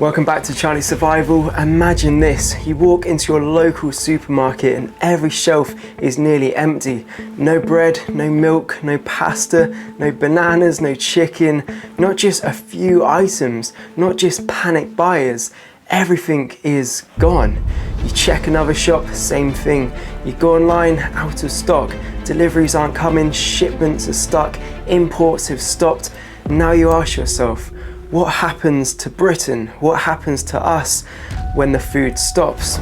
Welcome back to Charlie's Survival. Imagine this, you walk into your local supermarket and every shelf is nearly empty. No bread, no milk, no pasta, no bananas, no chicken, not just a few items, not just panic buyers. Everything is gone. You check another shop, same thing. You go online, out of stock. Deliveries aren't coming, shipments are stuck, imports have stopped. Now you ask yourself, what happens to Britain? What happens to us when the food stops?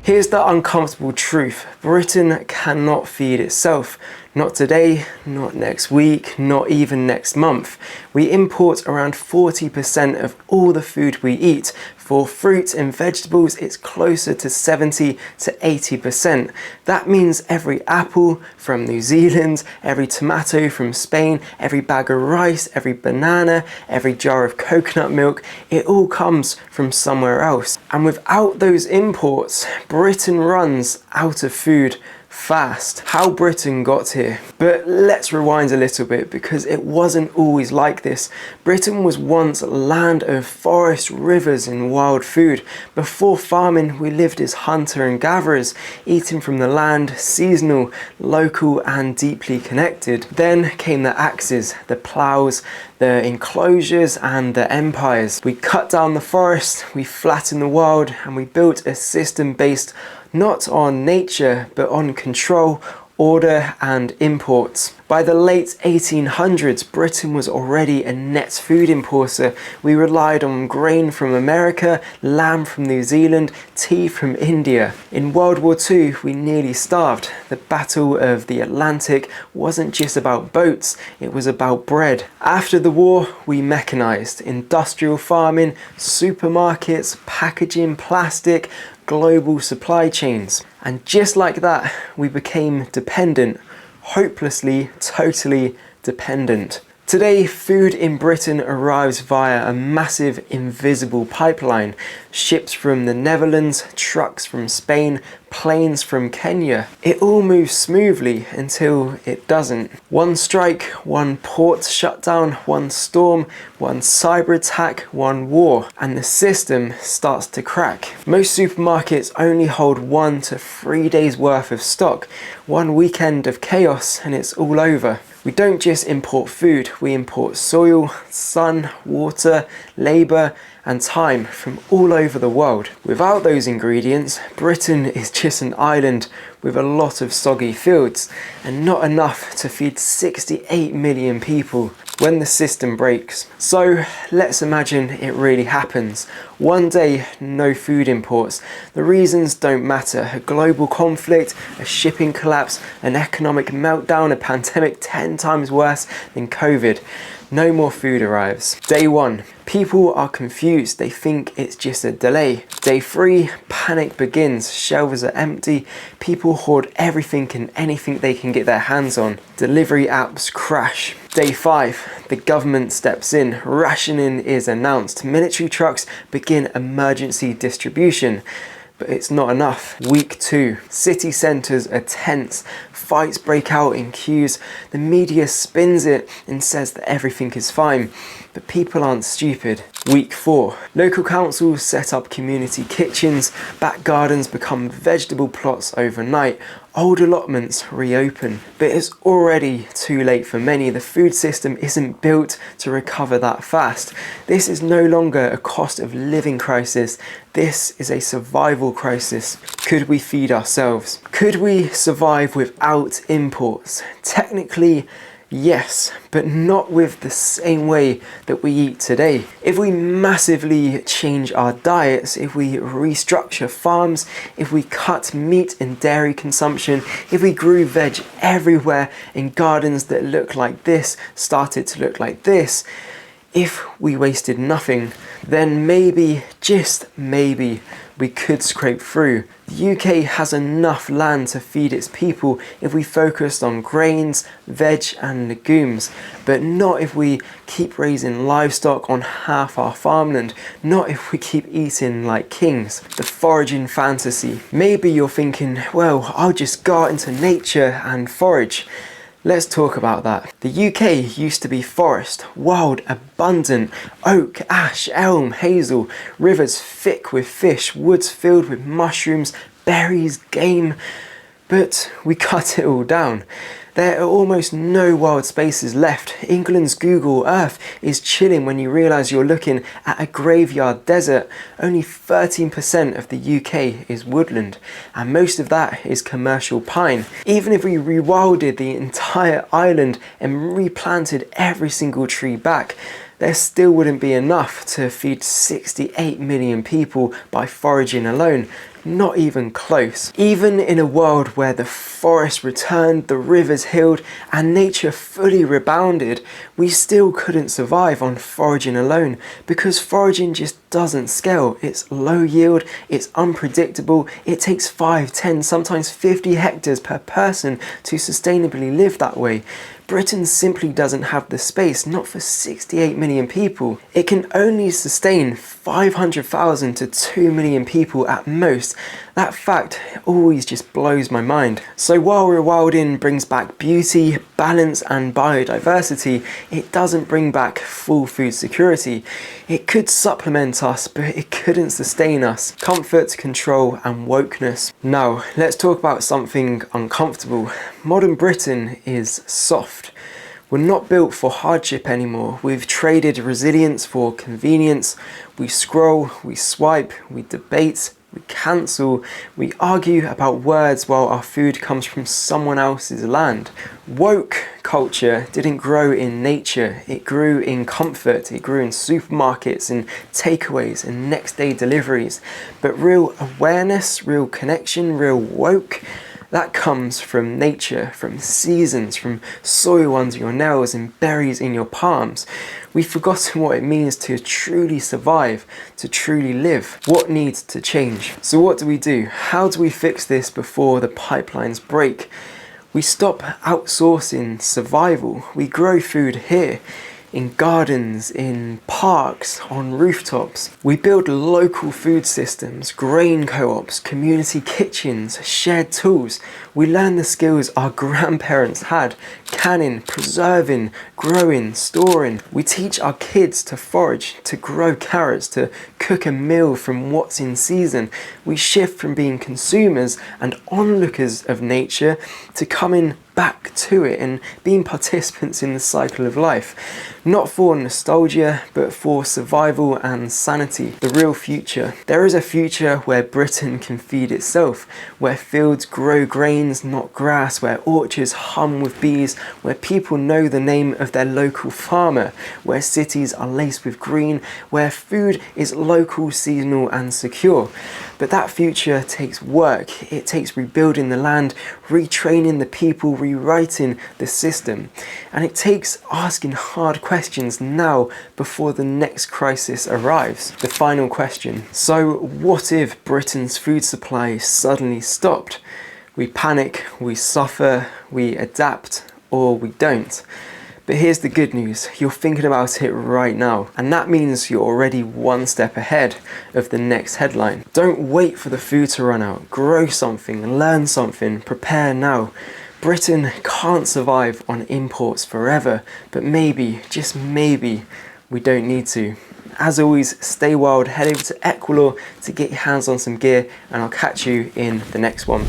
Here's the uncomfortable truth. Britain cannot feed itself. Not today, not next week, not even next month. We import around 40% of all the food we eat. For fruit and vegetables, it's closer to 70 to 80%. That means every apple from New Zealand, every tomato from Spain, every bag of rice, every banana, every jar of coconut milk, it all comes from somewhere else. And without those imports, Britain runs out of food fast. How Britain got here. But let's rewind a little bit because it wasn't always like this. Britain was once a land of forests, rivers and wild food. Before farming, we lived as hunter and gatherers, eating from the land, seasonal, local and deeply connected. Then came the axes, the ploughs, the enclosures and the empires. We cut down the forest, we flattened the world and we built a system based not on nature, but on control, order and imports. By the late 1800s, Britain was already a net food importer. We relied on grain from America, lamb from New Zealand, tea from India. In World War II, we nearly starved. The Battle of the Atlantic wasn't just about boats, it was about bread. After the war, we mechanized. Industrial farming, supermarkets, packaging, plastic, global supply chains. And just like that, we became dependent, hopelessly, totally dependent. Today, food in Britain arrives via a massive invisible pipeline. Ships from the Netherlands, trucks from Spain, planes from Kenya. It all moves smoothly until it doesn't. One strike, one port shutdown, one storm, one cyber attack, one war, and the system starts to crack. Most supermarkets only hold 1 to 3 days worth of stock. One weekend of chaos and it's all over. We don't just import food, we import soil, sun, water, labour and time from all over the world. Without those ingredients, Britain is just an island with a lot of soggy fields and not enough to feed 68 million people when the system breaks. So let's imagine it really happens. One day, no food imports. The reasons don't matter. A global conflict, a shipping collapse, an economic meltdown, a pandemic 10 times worse than COVID. No more food arrives. Day 1, people are confused. They think it's just a delay. Day 3, panic begins. Shelves are empty. People hoard everything and anything they can get their hands on. Delivery apps crash. Day 5, the government steps in. Rationing is announced. Military trucks begin emergency distribution. But it's not enough. Week 2, city centres are tense. Fights break out in queues. The media spins it and says that everything is fine. But people aren't stupid. Week 4, local councils set up community kitchens. Back gardens become vegetable plots overnight. Old allotments reopen. But it's already too late for many. The food system isn't built to recover that fast. This is no longer a cost of living crisis. This is a survival crisis. Could we feed ourselves? Could we survive without imports? Technically, yes, but not with the same way that we eat today. If we massively change our diets, if we restructure farms, if we cut meat and dairy consumption, if we grew veg everywhere in gardens that look like this, started to look like this, if we wasted nothing, then maybe, just maybe, we could scrape through. The UK has enough land to feed its people if we focused on grains, veg and legumes, but not if we keep raising livestock on half our farmland, not if we keep eating like kings. The foraging fantasy. Maybe you're thinking, well, I'll just go out into nature and forage. Let's talk about that. The UK used to be forest, wild, abundant, oak, ash, elm, hazel, rivers thick with fish, woods filled with mushrooms, berries, game, but we cut it all down. There are almost no wild spaces left. England's Google Earth is chilling when you realise you're looking at a graveyard desert. Only 13% of the UK is woodland, and most of that is commercial pine. Even if we rewilded the entire island and replanted every single tree back, there still wouldn't be enough to feed 68 million people by foraging alone. Not even close. Even in a world where the forest returned, the rivers healed, and nature fully rebounded, we still couldn't survive on foraging alone, because foraging just doesn't scale. It's low yield, it's unpredictable, it takes 5, 10, sometimes 50 hectares per person to sustainably live that way. Britain simply doesn't have the space, not for 68 million people. It can only sustain 500,000 to 2 million people at most. That fact always just blows my mind. So while rewilding brings back beauty, balance and biodiversity, it doesn't bring back full food security. It could supplement us, but it couldn't sustain us. Comfort, control and wokeness. Now, let's talk about something uncomfortable. Modern Britain is soft. We're not built for hardship anymore. We've traded resilience for convenience. We scroll, we swipe, we debate, we cancel, we argue about words while our food comes from someone else's land. Woke culture didn't grow in nature, it grew in comfort, it grew in supermarkets and takeaways and next day deliveries. But real awareness, real connection, real woke, that comes from nature, from seasons, from soil under your nails and berries in your palms. We've forgotten what it means to truly survive, to truly live. What needs to change? So what do? How do we fix this before the pipelines break? We stop outsourcing survival. We grow food here, in gardens, in parks, on rooftops. We build local food systems, grain co-ops, community kitchens, shared tools. We learn the skills our grandparents had: canning, preserving, growing, storing. We teach our kids to forage, to grow carrots, to cook a meal from what's in season. We shift from being consumers and onlookers of nature to coming back to it and being participants in the cycle of life. Not for nostalgia, but for survival and sanity. The real future. There is a future where Britain can feed itself, where fields grow grains, not grass, where orchards hum with bees, where people know the name of their local farmer, where cities are laced with green, where food is local, seasonal and secure. But that future takes work. It takes rebuilding the land, retraining the people, rewriting the system. And it takes asking hard questions now before the next crisis arrives. The final question. So what if Britain's food supply suddenly stopped? We panic, we suffer, we adapt, or we don't. But here's the good news, you're thinking about it right now, and that means you're already one step ahead of the next headline. Don't wait for the food to run out. Grow something, learn something, prepare now. Britain can't survive on imports forever, but maybe, just maybe, we don't need to. As always, stay wild, head over to Equilor to get your hands on some gear, and I'll catch you in the next one.